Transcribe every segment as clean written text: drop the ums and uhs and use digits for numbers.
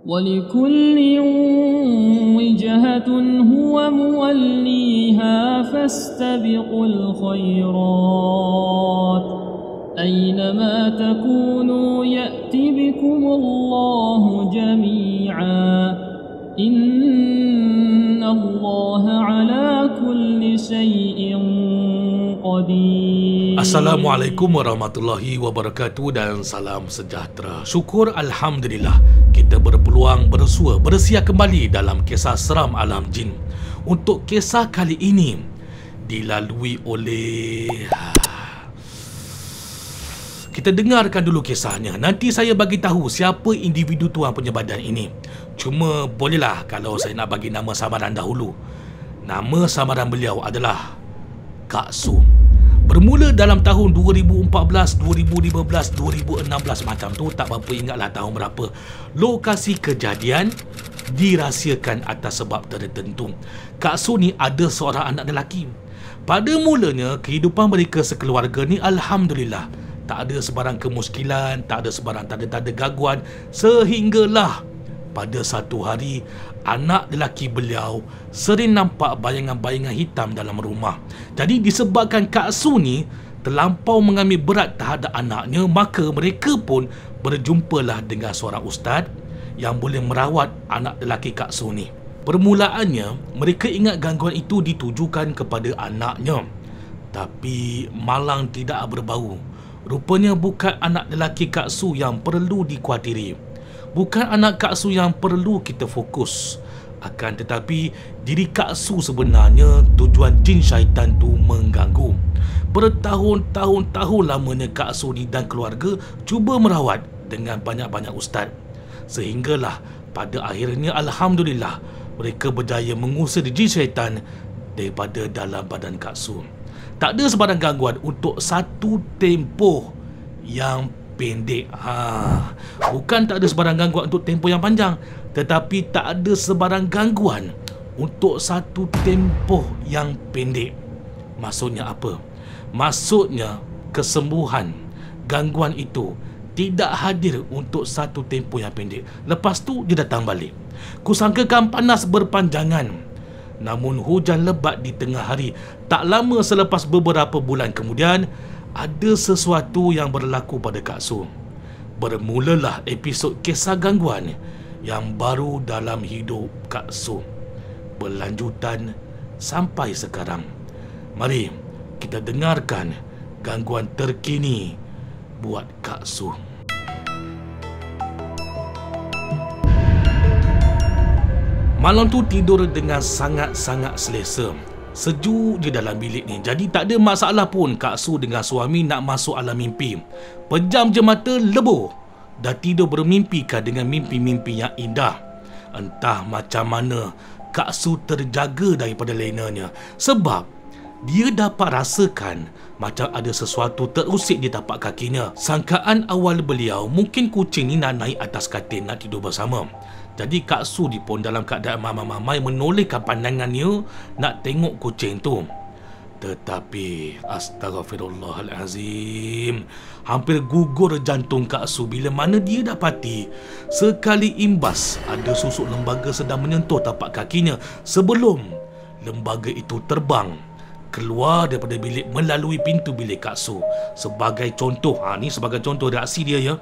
ولكل وجهة هو موليها فاستبقوا الخيرات أينما تكونوا يأت بكم الله جميعا إن الله على كل شيء قدير. Assalamualaikum warahmatullahi wabarakatuh dan salam sejahtera. Syukur Alhamdulillah kita berpeluang bersia kembali dalam kisah seram alam jin. Untuk kisah kali ini dilalui oleh... Kita dengarkan dulu kisahnya. Nanti saya bagi tahu siapa individu tuan punya badan ini. Cuma bolehlah kalau saya nak bagi nama samaran dahulu. Nama samaran beliau adalah Kak Su. Bermula dalam tahun 2014, 2015, 2016 macam tu, tak berapa ingatlah tahun berapa. Lokasi kejadian dirahsiakan atas sebab tertentu. Kak Su ni ada seorang anak lelaki. Pada mulanya kehidupan mereka sekeluarga ni Alhamdulillah tak ada sebarang kemuskilan, tak ada sebarang tanda-tanda gangguan, sehinggalah pada satu hari anak lelaki beliau sering nampak bayangan-bayangan hitam dalam rumah. Jadi disebabkan Kak Su ni terlampau mengambil berat terhadap anaknya, maka mereka pun berjumpalah dengan seorang ustaz yang boleh merawat anak lelaki Kak Su ni. Permulaannya mereka ingat gangguan itu ditujukan kepada anaknya, tapi malang tidak berbau. Rupanya bukan anak lelaki Kak Su yang perlu dikhawatiri, bukan anak Kak Su yang perlu kita fokus. Akan tetapi diri Kak Su sebenarnya tujuan jin syaitan tu mengganggu. Bertahun-tahun lamanya Kak Su ni dan keluarga cuba merawat dengan banyak-banyak ustaz. Sehinggalah pada akhirnya Alhamdulillah mereka berjaya mengusir jin syaitan daripada dalam badan Kak Su. Tak ada sebarang gangguan untuk satu tempoh yang pendek. Bukan tak ada sebarang gangguan untuk tempoh yang panjang, tetapi tak ada sebarang gangguan untuk satu tempoh yang pendek. Maksudnya apa? Maksudnya kesembuhan gangguan itu tidak hadir untuk satu tempoh yang pendek. Lepas tu dia datang balik. Kusangkakan panas berpanjangan, namun hujan lebat di tengah hari. Tak lama selepas beberapa bulan kemudian, ada sesuatu yang berlaku pada Kak Su. Bermulalah episod kisah gangguan yang baru dalam hidup Kak Su, berlanjutan sampai sekarang. Mari kita dengarkan gangguan terkini buat Kak Su. Malam tu tidur dengan sangat-sangat selesa. Sejuk di dalam bilik ni. Jadi tak ada masalah pun Kak Su dengan suami nak masuk alam mimpi. Pejam je mata, lebur dah tidur bermimpikan dengan mimpi-mimpi yang indah. Entah macam mana Kak Su terjaga daripada lenanya, sebab dia dapat rasakan macam ada sesuatu terusik di tapak kakinya. Sangkaan awal beliau mungkin kucing ni nak naik atas katil nak tidur bersama. Jadi Kak Su ni pun dalam keadaan mamai-mamai menolehkan pandangannya nak tengok kucing tu. Tetapi astagfirullahalazim, hampir gugur jantung Kak Su bila mana dia dapati sekali imbas ada susuk lembaga sedang menyentuh tapak kakinya sebelum lembaga itu terbang keluar daripada bilik melalui pintu bilik Kak Su. Sebagai contoh, ni sebagai contoh reaksi dia ya.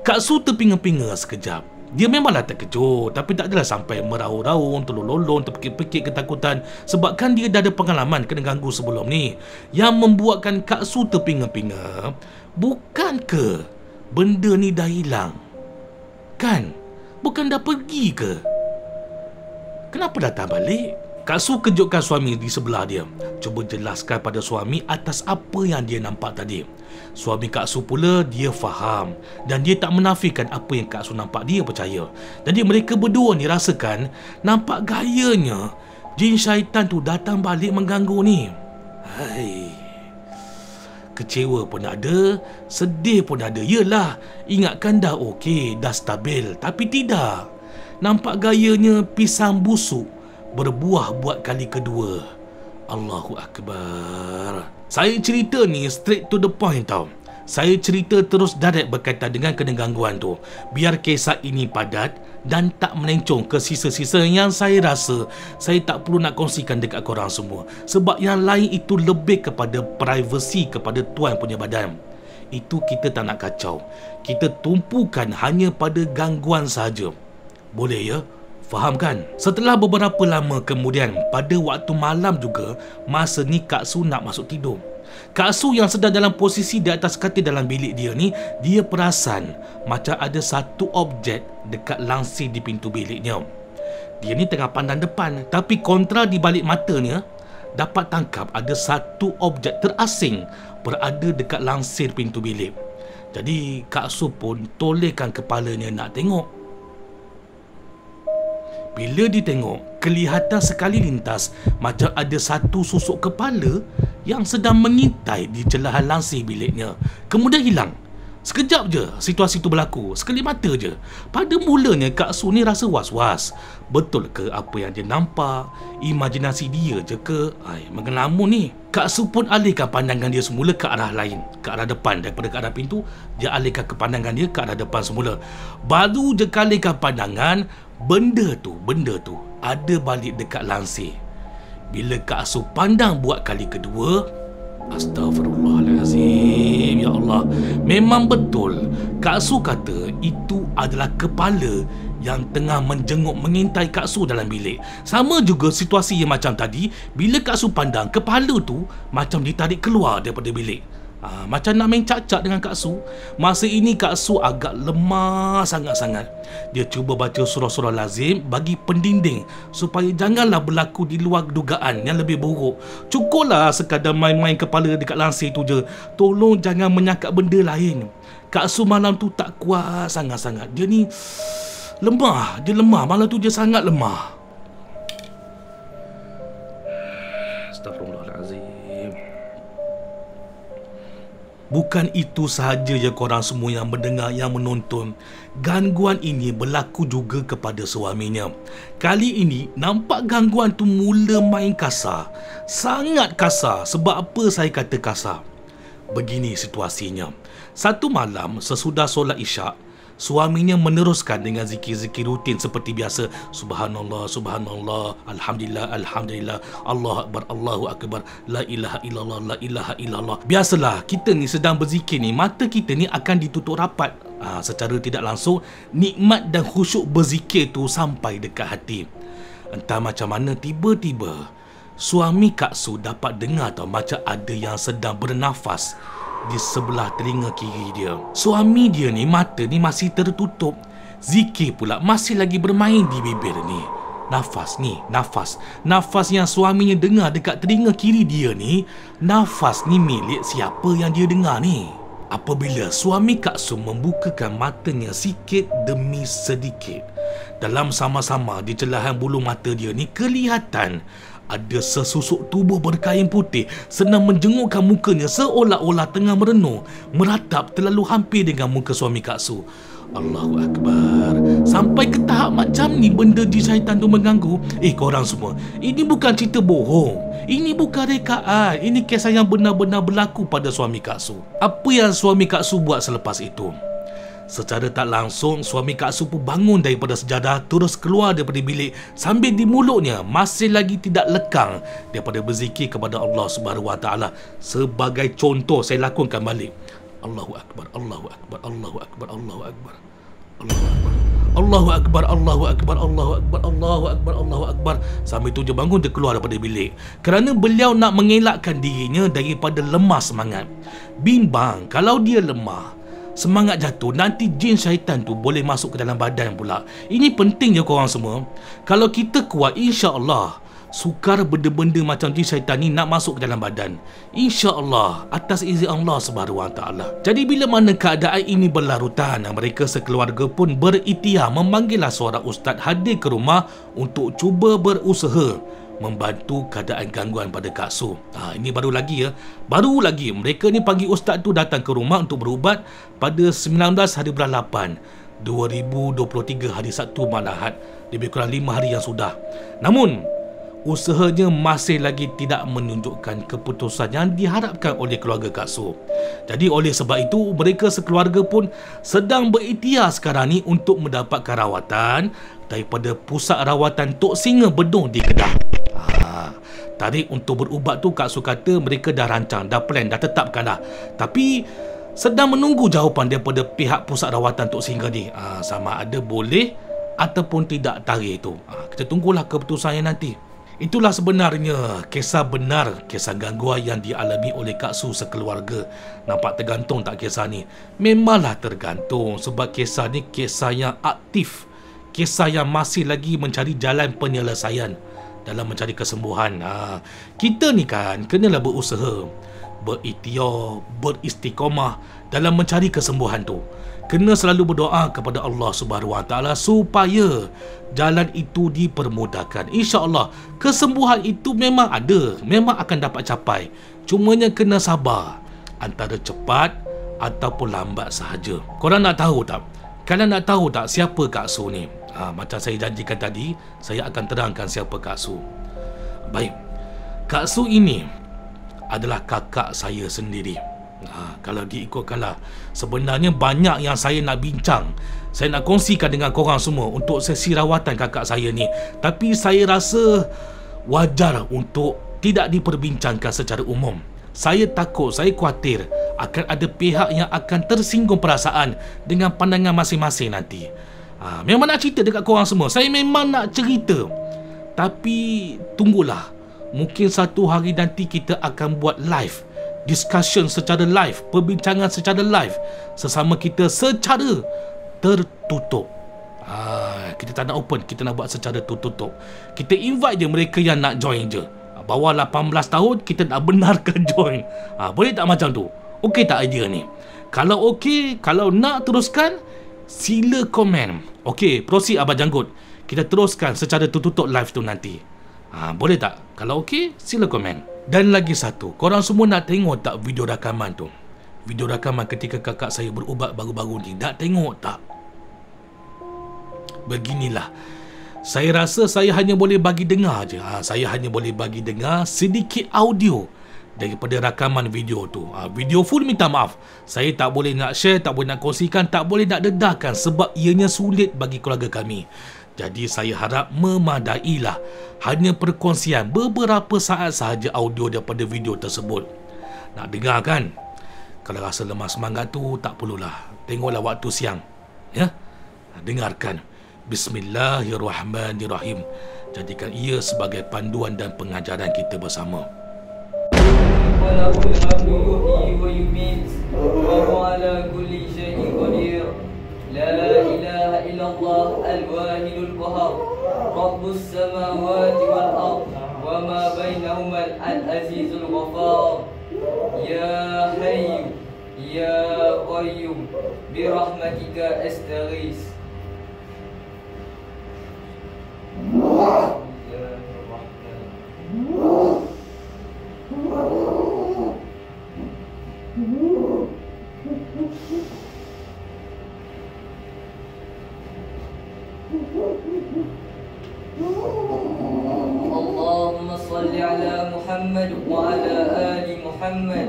Kak Su terpinga-pinga sekejap. Dia memanglah terkejut, tapi tak adalah sampai meraung-raung, terlolong, terpekik-pekik ketakutan, sebabkan dia dah ada pengalaman kena ganggu sebelum ni. Yang membuatkan Kak Su terpinga-pinga, bukan ke benda ni dah hilang? Kan? Bukan dah pergi ke? Kenapa datang balik? Kak Su kejutkan suami di sebelah dia, cuba jelaskan pada suami atas apa yang dia nampak tadi. Suami Kak Su pula dia faham dan dia tak menafikan apa yang Kak Su nampak, dia percaya. Jadi mereka berdua ni rasakan nampak gayanya jin syaitan tu datang balik mengganggu ni. Hai. Kecewa pun ada, sedih pun ada. Yelah, ingatkan dah okey, dah stabil, tapi tidak. Nampak gayanya pisang busuk berbuah buat kali kedua. Allahu Akbar. Saya cerita ni straight to the point tau. Saya cerita terus direct berkaitan dengan kena gangguan tu, biar kisah ini padat dan tak melencong ke sisa-sisa yang saya rasa saya tak perlu nak kongsikan dekat korang semua. Sebab yang lain itu lebih kepada privasi kepada tuan punya badan. Itu kita tak nak kacau. Kita tumpukan hanya pada gangguan saja. Boleh ya? Faham kan? Setelah beberapa lama kemudian, pada waktu malam juga, masa ni Kak Su nak masuk tidur. Kak Su yang sedang dalam posisi di atas katil dalam bilik dia ni, dia perasan macam ada satu objek dekat langsir di pintu biliknya. Dia ni tengah pandang depan, tapi kontra di balik matanya dapat tangkap ada satu objek terasing berada dekat langsir pintu bilik. Jadi Kak Su pun tolehkan kepalanya nak tengok. Bila ditengok, kelihatan sekali lintas macam ada satu susuk kepala yang sedang mengintai di celahan langsir biliknya. Kemudian hilang. Sekejap je situasi tu berlaku, sekelip mata je. Pada mulanya Kak Su ni rasa was-was. Betul ke apa yang dia nampak? Imajinasi dia je ke? Mengelamun ni. Kak Su pun alihkan pandangan dia semula ke arah lain, ke arah depan. Daripada ke arah pintu, dia alihkan ke pandangan dia ke arah depan semula. Baru je alihkan pandangan, benda tu ada balik dekat langsir. Bila Kak Su pandang buat kali kedua, Astaghfirullahalazim, ya Allah, memang betul. Kak Su kata itu adalah kepala yang tengah menjenguk mengintai Kak Su dalam bilik. Sama juga situasi yang macam tadi. Bila Kak Su pandang, kepala tu macam ditarik keluar daripada bilik. Macam nak main cak-cak dengan Kak Su. Masa ini Kak Su agak lemah sangat-sangat. Dia cuba baca surah-surah lazim bagi pendinding supaya janganlah berlaku di luar dugaan yang lebih buruk. Cukuplah sekadar main-main kepala dekat langsir tu je. Tolong jangan menyangka benda lain. Kak Su malam tu tak kuat sangat-sangat. Dia ni lemah. Dia lemah. Malam tu dia sangat lemah. Astaghfirullahalazim. Bukan itu sahaja ya korang semua yang mendengar, yang menonton. Gangguan ini berlaku juga kepada suaminya. Kali ini nampak gangguan tu mula main kasar. Sangat kasar. Sebab apa saya kata kasar? Begini situasinya. Satu malam sesudah solat isyak, suaminya meneruskan dengan zikir-zikir rutin seperti biasa. Subhanallah, subhanallah, alhamdulillah, alhamdulillah, Allahu akbar, Allahu akbar, la ilaha illallah, la ilaha illallah. Biasalah kita ni sedang berzikir ni, mata kita ni akan ditutup rapat. Secara tidak langsung, nikmat dan khusyuk berzikir tu sampai dekat hati. Entah macam mana tiba-tiba suami Kak Su dapat dengar tau, macam ada yang sedang bernafas di sebelah telinga kiri dia. Suami dia ni mata ni masih tertutup, zikir pula masih lagi bermain di bibir ni. Nafas ni, nafas yang suaminya dengar dekat telinga kiri dia ni, nafas ni milik siapa yang dia dengar ni? Apabila suami Kak Su membukakan matanya sikit demi sedikit, dalam sama-sama di celahan bulu mata dia ni kelihatan ada sesusuk tubuh berkain putih senang menjengukkan mukanya seolah-olah tengah merenung, meratap terlalu hampir dengan muka suami Kak Su. Allahu Akbar. Sampai ke tahap macam ni benda di syaitan tu mengganggu. Korang semua, ini bukan cerita bohong. Ini bukan rekaan. Ini kisah yang benar-benar berlaku pada suami Kak Su. Apa yang suami Kak Su buat selepas itu? Secara tak langsung, suami Kak Su pun bangun daripada sejadah, terus keluar daripada bilik sambil di mulutnya masih lagi tidak lekang daripada berzikir kepada Allah Subhanahu Wa Taala. Sebagai contoh, saya lakonkan balik. Allahu Akbar, Allahu Akbar, Allahu Akbar, Allahu Akbar, Allahu Akbar, Allahu Akbar, Allahu Akbar, Allahu Akbar, Allahu Akbar, Allahu Akbar. Sambil tu dia bangun, dia keluar daripada bilik kerana beliau nak mengelakkan dirinya daripada lemah semangat. Bimbang kalau dia lemah, semangat jatuh, nanti jin syaitan tu boleh masuk ke dalam badan pula. Ini penting je korang semua. Kalau kita kuat, insya-Allah sukar benda-benda macam jin syaitan ni nak masuk ke dalam badan, insya-Allah atas izin Allah Subhanahu Wa Taala. Jadi bila mana keadaan ini berlarutan, mereka sekeluarga pun berikhtiar memanggillah seorang ustaz hadir ke rumah untuk cuba berusaha membantu keadaan gangguan pada Kak Su. Ini baru lagi mereka ni panggil ustaz tu datang ke rumah untuk berubat pada 19 hari bulan 8 2023, hari Sabtu malam Ahad, lebih kurang 5 hari yang sudah. Namun usahanya masih lagi tidak menunjukkan keputusan yang diharapkan oleh keluarga Kak Su. Jadi oleh sebab itu, mereka sekeluarga pun sedang berikhtiar sekarang ni untuk mendapatkan rawatan daripada pusat rawatan Tok Singa Bedong di Kedah. Tarikh untuk berubat tu Kak Su kata mereka dah rancang, dah plan, dah tetapkan dah. Tapi sedang menunggu jawapan daripada pihak pusat rawatan Tok Singa ni, sama ada boleh ataupun tidak tarikh tu. Kita tunggulah keputusannya nanti. Itulah sebenarnya kisah benar, kisah gangguan yang dialami oleh Kak Su sekeluarga. Nampak tergantung tak kisah ni? Memanglah tergantung, sebab kisah ni kisah yang aktif, kisah yang masih lagi mencari jalan penyelesaian dalam mencari kesembuhan. Kita ni kan kenalah berusaha, berikhtiar, beristiqamah dalam mencari kesembuhan tu. Kena selalu berdoa kepada Allah Subhanahu Wa Taala supaya jalan itu dipermudahkan. InsyaAllah kesembuhan itu memang ada, memang akan dapat capai. Cumanya kena sabar, antara cepat ataupun lambat sahaja. Korang nak tahu tak? Kalian nak tahu tak siapa Kak Su ni? Macam saya janjikan tadi, saya akan terangkan siapa Kak Su. Baik, Kak Su ini adalah kakak saya sendiri. Kalau diikutkanlah, sebenarnya banyak yang saya nak bincang, saya nak kongsikan dengan korang semua untuk sesi rawatan kakak saya ni. Tapi saya rasa wajar untuk tidak diperbincangkan secara umum. Saya takut, saya khawatir akan ada pihak yang akan tersinggung perasaan dengan pandangan masing-masing nanti. Memang nak cerita dekat korang semua, saya memang nak cerita. Tapi tunggulah, mungkin satu hari nanti kita akan buat live discussion secara live, perbincangan secara live sesama kita secara tertutup. Kita tak nak open, kita nak buat secara tertutup. Kita invite je mereka yang nak join je. Bawah 18 tahun kita nak benarkan join. Boleh tak macam tu? Okey tak idea ni? Kalau okey, kalau nak teruskan, sila komen. Okey, proceed Abang Janggut. Kita teruskan secara tertutup live tu nanti. Boleh tak? Kalau okey, sila komen. Dan lagi satu, korang semua nak tengok tak video rakaman tu? Video rakaman ketika kakak saya berubat baru-baru ni. Nak tengok tak? Beginilah, saya rasa saya hanya boleh bagi dengar je. Saya hanya boleh bagi dengar sedikit audio daripada rakaman video tu. Video full minta maaf, saya tak boleh nak share, tak boleh nak kongsikan, tak boleh nak dedahkan sebab ianya sulit bagi keluarga kami. Jadi saya harap memadailah hanya perkongsian beberapa saat sahaja audio daripada video tersebut. Nak dengar kan? Kalau rasa lemah semangat tu, tak perlulah, tengoklah waktu siang, ya. Dengarkan. Bismillahirrahmanirrahim. Jadikan ia sebagai panduan dan pengajaran kita bersama. لا إله إلا الله الواحد القهار رب السماوات والأرض وما بينهما العزيز الغفار يا حي يا قيوم برحمتك أستغيث. اللهم صل على محمد وعلى آل محمد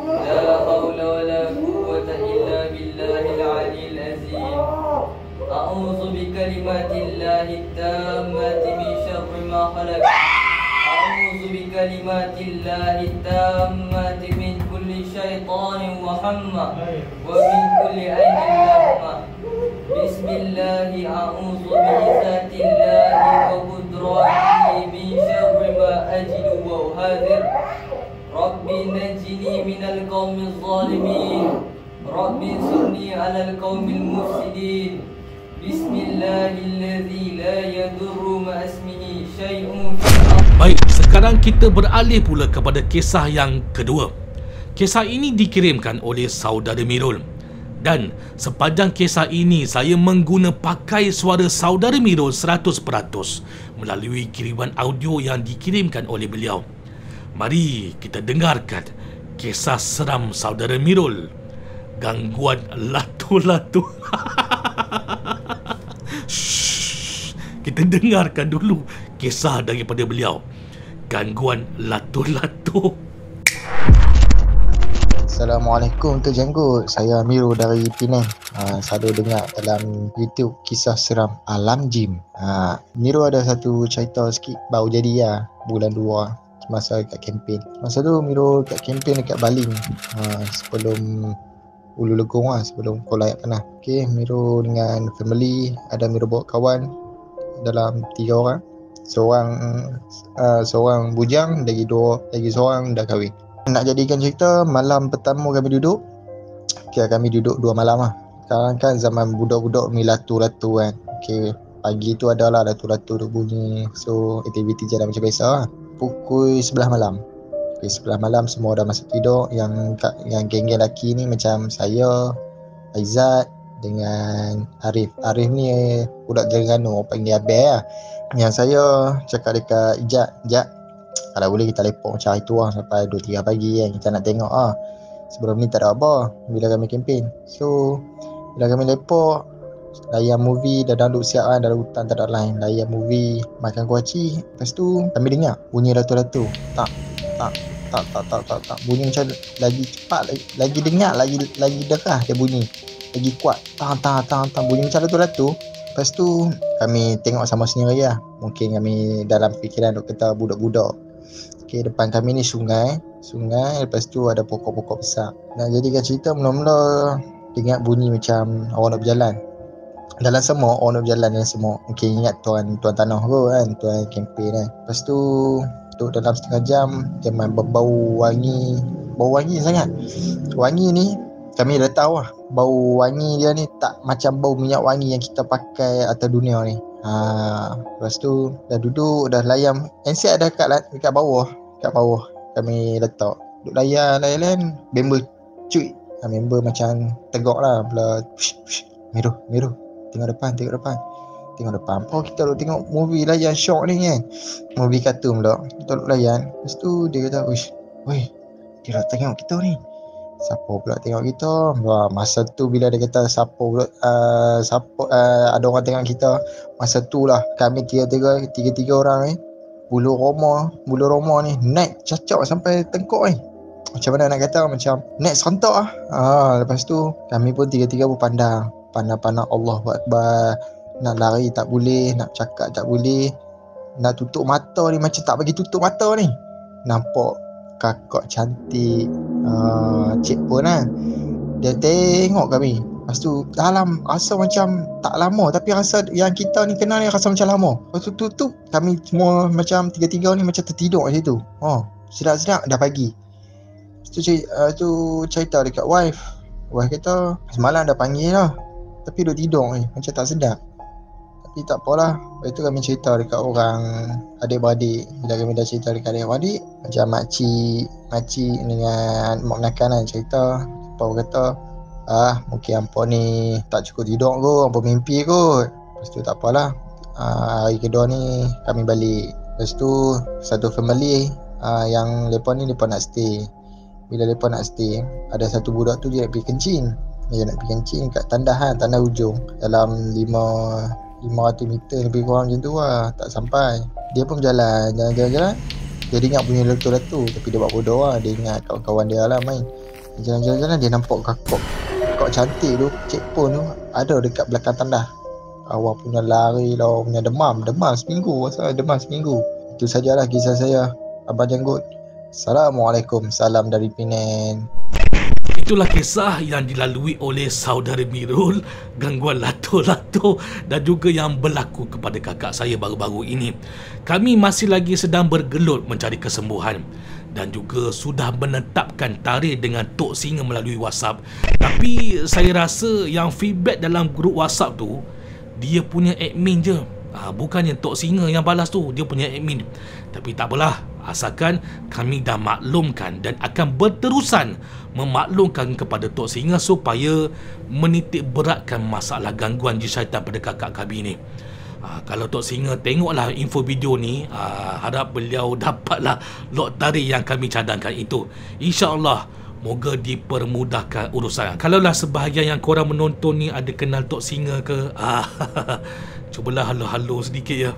لا حول ولا قوة إلا بالله العلي العظيم. أعوذ بكلمات الله التامة من شر ما خلق. أعوذ بكلمات الله التامة من كل شيطان وهمة ومن كل عين لامة. بسم الله أعوذ بعزة الله وقدرته من شر ما أجد وأحاذر. ربي نجني من القوم الظالمين. ربي انصرني على القوم المفسدين. بسم الله الذي لا يضر مع اسمه شيء في الأرض. Baik, sekarang kita beralih pula kepada kisah yang kedua. Kisah ini dikirimkan oleh saudara Mirul. Dan sepanjang kisah ini saya mengguna pakai suara saudara Mirul 100% melalui kiriman audio yang dikirimkan oleh beliau. Mari kita dengarkan kisah seram saudara Mirul, gangguan latu-latu. Kita dengarkan dulu kisah daripada beliau. Gangguan Lato-Lato. Assalamualaikum Tuan Janggut. Saya Amiru dari Penang. Selalu dengar dalam YouTube kisah seram Alam Jim. Amiru ada satu cerita sikit baru jadi lah, bulan 2 masa kat kempen. Masa tu Amiru kat kempen dekat Baling. Sebelum Ulu Legong lah, sebelum Kolah Air Panah. Okay, Amiru dengan family, ada Amiru bawa kawan dalam 3 orang. Seorang bujang, lagi seorang dah kahwin. Nak jadikan cerita, malam pertama kami duduk, kami duduk 2 malam lah. Sekarang kan zaman budak-budak ni latu-latu kan. Pagi tu adalah latu-latu tu bunyi. So aktiviti jalan macam biasa lah. Pukul 11 malam. 11 malam semua dah masuk tidur. Yang geng-geng lelaki ni macam saya, Aizat dengan Arif. Arif ni budak Terengganu, panggil Abel lah. Yang saya cakap dekat Ijat, kalau boleh kita lepak macam itu lah sampai 2-3 pagi kan. Kita nak tengok lah. Sebelum ni tak ada apa bila kami kempen. So bila kami lepak, layan movie, dah download siap lah dalam hutan tak ada line. Layan movie, makan kuaci. Lepas tu kami dengar bunyi latu-latu. Tak. Bunyi macam lagi cepat, lagi dengar, lagi derah dia bunyi. Lagi kuat. Tang. Bunyi macam latu-latu. Lepas tu kami tengok sama sendiri lah. Mungkin kami dalam fikiran duk kata budak-budak. Depan kami ni sungai. Lepas tu ada pokok-pokok besar. Nak jadikan cerita, mula-mula dengar bunyi macam orang nak berjalan. Dalam semua orang nak berjalan dalam semua. Mungkin ingat tuan tanah tu kan, tuan kempen kan. Lepas tu duduk dalam setengah jam, zaman berbau wangi sangat. Wangi ni kami dah tahu lah, bau wangi dia ni tak macam bau minyak wangi yang kita pakai atas dunia ni. Lepas tu dah duduk, dah layan. Handset ada kat bawah kami letak. Duduk layan, member cuit. Member macam tegak lah. Bila Miru, tengok depan. Oh, kita duduk tengok movie layan shock ni kan. Movie kartun pula. Kita duduk layan. Lepas tu dia kata, weh, dia dah tengok kita ni. Siapa pula tengok kita? Masa tu bila dia kata siapa pula ada orang tengok kita, masa tu lah kami tiga orang ni bulu roma ni naik cacak sampai tengkok ni. Macam mana nak kata, macam naik serentak lah. Lepas tu kami pun tiga-tiga pun pandang Allahu Akbar. Nak lari tak boleh, nak cakap tak boleh, nak tutup mata ni macam tak bagi tutup mata ni. Nampak kakak cantik, cik pun lah. Dia tengok kami. Lepas tu dalam rasa macam tak lama, tapi rasa yang kita ni kenal ni rasa macam lama. Lepas tu tutup, kami semua macam tiga-tiga ni macam tertidur kat situ. Sedap-sedap dah pagi. Tu cerita dekat wife kata semalam dah panggil lah, tapi duduk tidur ni macam tak sedap. Tapi tak apalah. Lepas tu kami cerita dekat orang adik-beradik. Bila kami dah cerita dekat adik-beradik, macam makcik dengan mak menakan lah cerita. Apa kata, mungkin hampa ni tak cukup tidur kot, hampa mimpi kot. Lepas tu tak apalah. Hari kedua ni kami balik. Lepas tu satu family yang mereka ni mereka nak stay. Bila mereka nak stay, ada satu budak tu dia nak pergi kencing. Dia nak pergi kencing kat tandah ujung. Dalam 500 meter lebih kurang macam tu lah, tak sampai. Dia pun jalan. Dia dengar bunyi latu-latu, tapi dia buat bodoh lah. Dia ingat kawan-kawan dia lah main. Jalan, dia nampak kakak cantik tu, cik pun tu ada dekat belakang tandah. Awak punya lari lah, awak punya demam seminggu. Demam seminggu. Itu sajalah kisah saya, Abang Janggut. Assalamualaikum, salam dari Penang. Itulah kisah yang dilalui oleh saudara Mirul, gangguan lato-lato dan juga yang berlaku kepada kakak saya baru-baru ini. Kami masih lagi sedang bergelut mencari kesembuhan dan juga sudah menetapkan tarikh dengan Tok Singa melalui WhatsApp. Tapi saya rasa yang feedback dalam grup WhatsApp tu, dia punya admin je. Bukannya Tok Singa yang balas tu, dia punya admin. Tapi tak apalah, asalkan kami dah maklumkan dan akan berterusan memaklumkan kepada Tok Singa supaya menitik beratkan masalah gangguan jin syaitan pada kakak kami ni. Kalau Tok Singa tengoklah info video ni, harap beliau dapatlah lot tarikh yang kami cadangkan itu. InsyaAllah moga dipermudahkan urusan. Kalaulah sebahagian yang korang menonton ni ada kenal Tok Singa ke, cubalah halo-halo sedikit ya.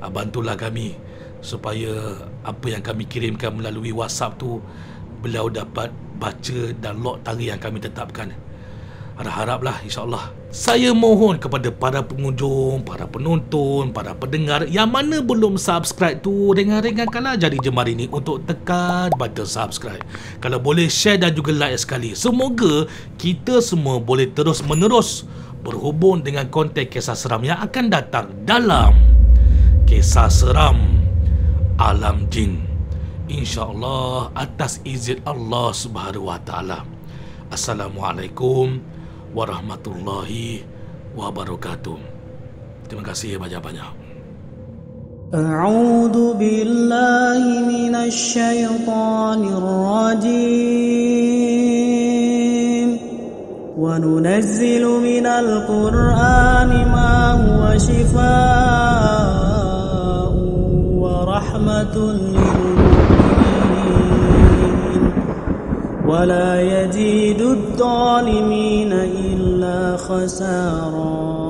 Bantulah kami supaya apa yang kami kirimkan melalui WhatsApp tu beliau dapat baca dan log tarikh yang kami tetapkan. Harap-haraplah insya-Allah. Saya mohon kepada para pengunjung, para penonton, para pendengar yang mana belum subscribe tu, ringan-ringankanlah jari jemari ni untuk tekan button subscribe. Kalau boleh share dan juga like sekali. Semoga kita semua boleh terus menerus berhubung dengan konten kisah seram yang akan datang dalam Kisah Seram Alam Jin, insya-Allah atas izin Allah Subhanahu wa taala. Assalamualaikum warahmatullahi wabarakatuh. Terima kasih banyak-banyak. A'udzu billahi minasy syaithanir rajim. Wa nunazzilu minal qur'ani ma huwa shifaa'un wa rahmatun lil ولا يزيد الظالمين إلا خسارا.